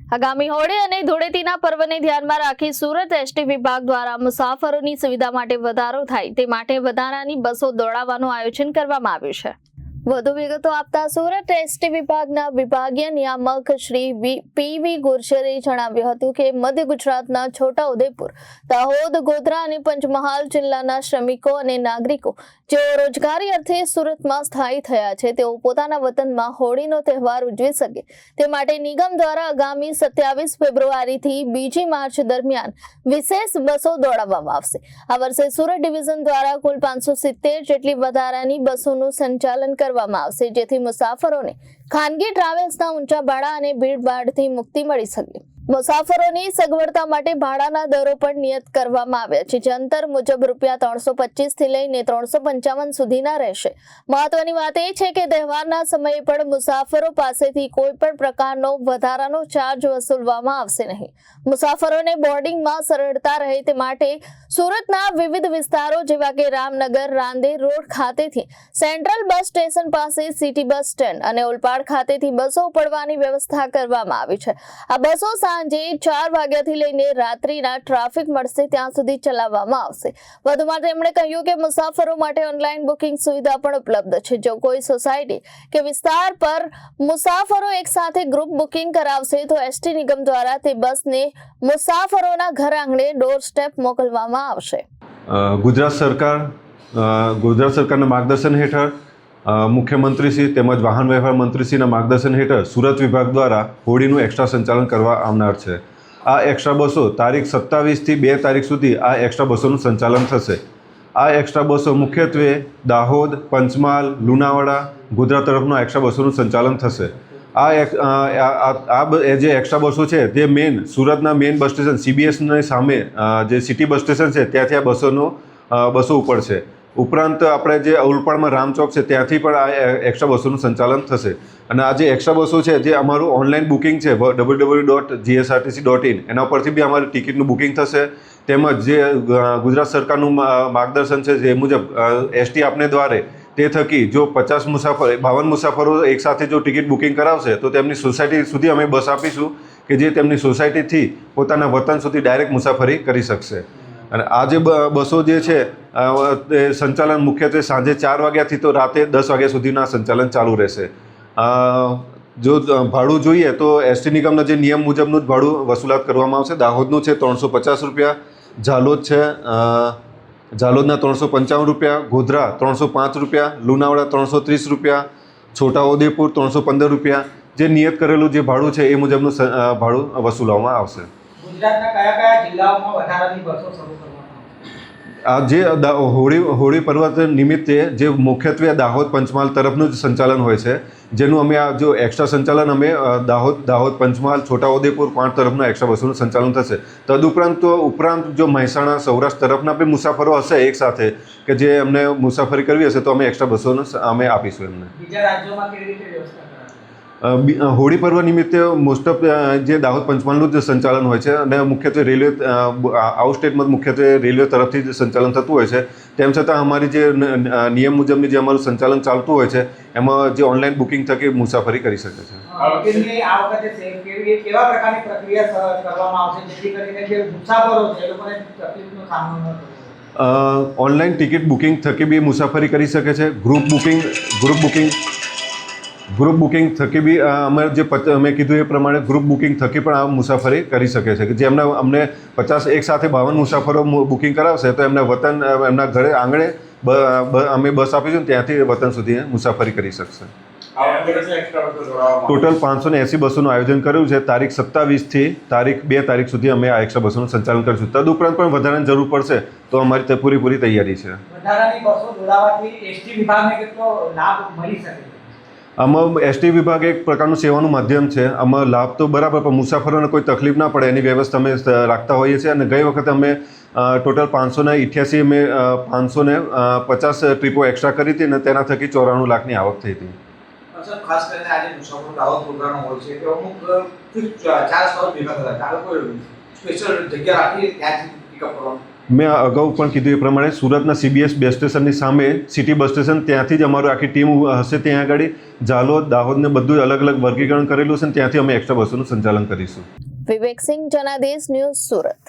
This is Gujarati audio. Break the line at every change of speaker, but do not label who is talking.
આગામી હોળી અને ધૂળેટીના પર્વને ધ્યાનમાં રાખી સુરત એસટી વિભાગ દ્વારા મુસાફરોની સુવિધા માટે વધારો થાય તે માટે વધારાની બસો દોડાવવાનું આયોજન કરવામાં આવ્યું છે। વધુ વિગતો આપતા સુરત એસટી વિભાગના વિભાગીય નિયામક શ્રી પીવી ગુર્જરે જણાવ્યું હતું કે મધ્ય ગુજરાતના છોટાઉદેપુર, દાહોદ, ગોધરા અને પંચમહાલ જિલ્લાના શ્રમિકો અને નાગરિકો જેઓ રોજગારી અર્થે સુરતમાં સ્થાયી થયા છે તેઓ પોતાના વતનમાં હોળીનો તહેવાર ઉજવી શકે તે માટે નિગમ દ્વારા આગામી 27 ફેબ્રુઆરીથી 2 માર્ચ દરમિયાન વિશેષ બસો દોડાવવામાં આવશે। આ વર્ષે સુરત ડિવિઝન દ્વારા કુલ 570 જેટલી વધારાની બસોનું સંચાલન કરવામાં આવશે જેથી મુસાફરોને ખાનગી ટ્રાવેલ્સના ઊંચા ભાડા અને ભીડભાડથી મુક્તિ મળી શકે। મુસાફરોની સગવડતા માટે ભાડાના દરો પણ નિયત કરવામાં આવ્યા છે જે અંતર મુજબ ₹325 થી લઈને 355 સુધીના રહેશે। મહત્વની વાત એ છે કે તહેવારના સમયે પણ મુસાફરો પાસેથી કોઈ પણ પ્રકારનો વધારાનો ચાર્જ વસૂલવામાં આવશે નહીં। મુસાફરોને બોર્ડિંગમાં સરળતા રહે તે માટે સુરતના વિવિધ વિસ્તારો જેવા કે રામનગર, રાંદેર રોડ ખાતેથી સેન્ટ્રલ બસ સ્ટેશન પાસે સિટી બસ સ્ટેન્ડ અને ઓલપાડ ખાતેથી બસો ઉપડવાની વ્યવસ્થા કરવામાં આવી છે। આ બસો સાંજે 4 વાગ્યાથી લઈને રાત્રિના ટ્રાફિક મળશે ત્યાં સુધી ચલાવવામાં આવશે। વધુમાં તેમણે કહ્યું કે મુસાફરો માટે ઓનલાઈન બુકિંગ સુવિધા પણ ઉપલબ્ધ છે। જો કોઈ સોસાયટી કે વિસ્તાર પર મુસાફરો એક સાથે ગ્રુપ બુકિંગ કરાવશે તો એસટી નિગમ દ્વારા તે બસને મુસાફરોના ઘર આંગણે ડોર સ્ટેપ મોકલવામાં આવશે।
ગુજરાત સરકારના માર્ગદર્શન હેઠળ મુખ્યમંત્રીશ્રી તેમજ વાહન વ્યવહાર મંત્રીશ્રીના માર્ગદર્શન હેઠળ સુરત વિભાગ દ્વારા હોળીનું એક્સ્ટ્રા સંચાલન કરવા આવનાર છે। આ એક્સ્ટ્રા બસો તારીખ 27થી 2 તારીખ સુધી આ એક્સ્ટ્રા બસોનું સંચાલન થશે। આ એક્સ્ટ્રા બસો મુખ્યત્વે દાહોદ, પંચમહાલ, લુણાવાડા, ગોધરા તરફના એક્સ્ટ્રા બસોનું સંચાલન થશે। જે એક્સ્ટ્રા બસો છે તે સુરતના મેઇન બસ સ્ટેશન CBSની સામે જે સિટી બસ સ્ટેશન છે ત્યાંથી આ બસો ઉપડશે। ઉપરાંત આપણે જે ઓલપાડમાં રામચોક છે ત્યાંથી પણ આ એક્સ્ટ્રા બસોનું સંચાલન થશે। અને આ જે એક્સ્ટ્રા બસો છે જે અમારું ઓનલાઈન બુકિંગ છે www.gsrtc.in એના પરથી બી અમારી ટિકિટનું બુકિંગ થશે। તેમજ જે ગુજરાત સરકારનું માર્ગદર્શન છે જે મુજબ એસટી આપને દ્વારે તે થકી જો 52 મુસાફરો એકસાથે જો ટિકિટ બુકિંગ કરાવશે તો તેમની સોસાયટી સુધી અમે બસ આપીશું કે જે તેમની સોસાયટીથી પોતાના વતન સુધી ડાયરેક્ટ મુસાફરી કરી શકશે। અને આ જે બસો જે છે સંચાલન મુખ્યત્વે સાંજે 4 વાગ્યાથી તો રાતે 10 વાગ્યા સુધીના સંચાલન ચાલુ રહેશે। જો ભાડું જોઈએ તો એસટી નિગમના જે નિયમ મુજબનું જ ભાડું વસૂલાત કરવામાં આવશે। દાહોદનું છે ₹350, ઝાલોદના ₹355, ગોધરા ₹305, લુણાવાડા ₹330, છોટાઉદેપુર ₹315 જે નિયત કરેલું જે ભાડું છે એ મુજબનું ભાડું વસૂલવામાં આવશે।
ગુજરાતના કયા જિલ્લાઓમાં વધારાની બસો શરૂ કરવામાં
આવશે? આ જે હોળી પર્વ નિમિત્તે જે મુખ્યત્વે દાહોદ, પંચમહાલ તરફનું જ સંચાલન હોય છે જેનું અમે આ જો એક્સ્ટ્રા સંચાલન અમે દાહોદ, પંચમહાલ, છોટાઉદેપુર 5 તરફના એક્સ્ટ્રા બસોનું સંચાલન થશે। તદુપરાંત જો મહેસાણા, સૌરાષ્ટ્ર તરફના બી મુસાફરો હશે એક સાથે કે જે અમને મુસાફરી કરવી હશે તો અમે એક્સ્ટ્રા બસોનું અમે આપીશું એમને।
બીજા રાજ્યોમાં કેવી રીતે વ્યવસ્થા?
હોળી પર્વ નિમિત્તે મોસ્ટ ઓફ જે દાહોદ પંચમહાલનું જ સંચાલન હોય છે અને મુખ્યત્વે રેલવે આઉટ સ્ટેટમાં મુખ્યત્વે રેલવે તરફથી જ સંચાલન થતું હોય છે। તેમ છતાં અમારી જે નિયમ મુજબની જે અમારું સંચાલન ચાલતું હોય છે એમાં જે ઓનલાઈન બુકિંગ થકી મુસાફરી કરી શકે છે।
આ વખતે કેવા પ્રકારની પ્રક્રિયા કરવામાં આવશે જેથી કરીને જે મુસાફરો છે એ લોકોને તકલીફનો સામનો ન કરવો?
ઓનલાઈન ટિકિટ બુકિંગ થકી બી મુસાફરી કરી શકે છે। ગ્રુપ બુકિંગ થકી બી અમે કીધું એ પ્રમાણે ગ્રુપ બુકિંગ થકી પણ આ મુસાફરી કરી શકે છે કે જે અમને 50 એક સાથે 52 મુસાફરો બુકિંગ કરાવશે તો એમના ઘરે આંગણે અમે બસ આપીશું ત્યાંથી વતન સુધી મુસાફરી કરી શકશે। ટોટલ 580 બસોનું આયોજન કર્યું છે। તારીખ 27થી 2 તારીખ સુધી અમે આ એક્સ્ટ્રા બસોનું સંચાલન કરીશું। તદુપરાંત પણ વધારાની જરૂર પડશે તો અમારી પૂરી તૈયારી છે।
વધારાની બસો દોડાવવાથી એસટી વિભાગને કેટલો લાભ મળી શકે?
આમાં એસટી વિભાગ એક પ્રકારનું સેવાનું માધ્યમ છે। આમાં લાભ તો બરાબર પણ મુસાફરોને કોઈ તકલીફ ના પડે એની વ્યવસ્થા અમે રાખતા હોઈએ છીએ। અને ગઈ વખતે અમે ટોટલ 588 અમે 550 ટ્રીપો એક્સ્ટ્રા કરી હતી અને તેના થકી 94 લાખની આવક થઈ હતી।
ખાસ કરીને આજે મુસાફરો દાહોદ ગોધરાનો હોય છે કે અમુક 4 સ્થળો ભેગા થતા કોઈ સ્પેશિયલ જગ્યા રાખી ત્યાંથી પિકઅપ કરવાનું
મેં અગાઉ પણ કીધું એ પ્રમાણે સુરતના CBS બસ સ્ટેશનની સામે સિટી બસ સ્ટેશન, ત્યાંથી જ અમારું આખી ટીમ હશે ત્યાં આગળ. ઝાલોદ, દાહોદને બધું અલગ અલગ વર્ગીકરણ કરેલું છે અને ત્યાંથી અમે એક્સ્ટ્રા બસોનું સંચાલન કરીશું.
વિવેક સિંહ, જનાદેશ ન્યૂઝ, સુરત.